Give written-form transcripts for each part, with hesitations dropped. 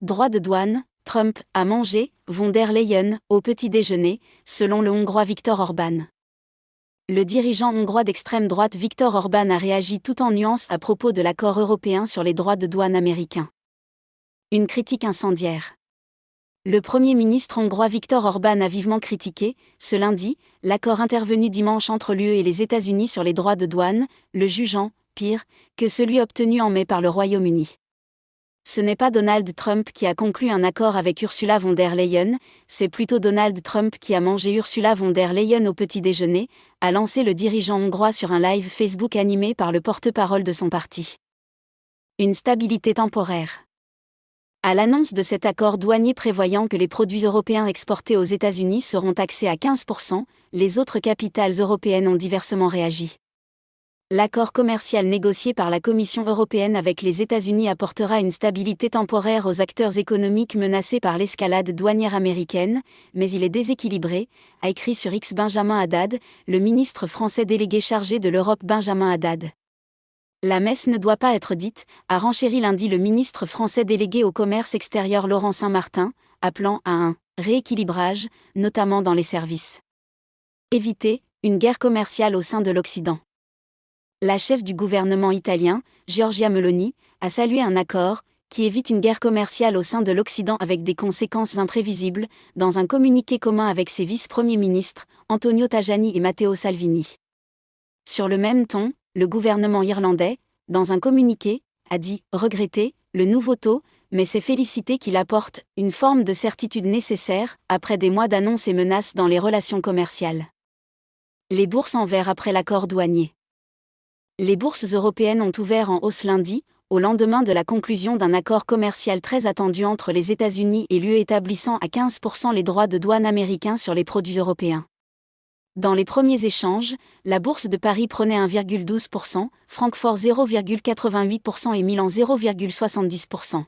Droits de douane, Trump a mangé von der Leyen au petit-déjeuner, selon le Hongrois Viktor Orban. Le dirigeant hongrois d'extrême droite Viktor Orban a réagi tout en nuances à propos de l'accord européen sur les droits de douane américains. Une critique incendiaire. Le Premier ministre hongrois Viktor Orban a vivement critiqué, ce lundi, l'accord intervenu dimanche entre l'UE et les États-Unis sur les droits de douane, le jugeant pire que celui obtenu en mai par le Royaume-Uni. Ce n'est pas Donald Trump qui a conclu un accord avec Ursula von der Leyen, c'est plutôt Donald Trump qui a mangé Ursula von der Leyen au petit-déjeuner, a lancé le dirigeant hongrois sur un live Facebook animé par le porte-parole de son parti. Une stabilité temporaire. À l'annonce de cet accord douanier prévoyant que les produits européens exportés aux États-Unis seront taxés à 15%, les autres capitales européennes ont diversement réagi. L'accord commercial négocié par la Commission européenne avec les États-Unis apportera une stabilité temporaire aux acteurs économiques menacés par l'escalade douanière américaine, mais il est déséquilibré, a écrit sur X Benjamin Haddad, le ministre français délégué chargé de l'Europe Benjamin Haddad. La messe ne doit pas être dite, a renchéri lundi le ministre français délégué au commerce extérieur Laurent Saint-Martin, appelant à un rééquilibrage, notamment dans les services. Éviter une guerre commerciale au sein de l'Occident. La chef du gouvernement italien, Giorgia Meloni, a salué un accord qui évite une guerre commerciale au sein de l'Occident avec des conséquences imprévisibles, dans un communiqué commun avec ses vice-premiers ministres, Antonio Tajani et Matteo Salvini. Sur le même ton, le gouvernement irlandais, dans un communiqué, a dit « regretter » le nouveau taux, mais s'est félicité qu'il apporte « une forme de certitude nécessaire » après des mois d'annonces et menaces dans les relations commerciales. Les bourses en vert après l'accord douanier. Les bourses européennes ont ouvert en hausse lundi, au lendemain de la conclusion d'un accord commercial très attendu entre les États-Unis et l'UE établissant à 15% les droits de douane américains sur les produits européens. Dans les premiers échanges, la bourse de Paris prenait 1,12%, Francfort 0,88% et Milan 0,70%.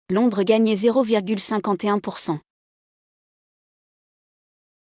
Londres gagnait 0,51%.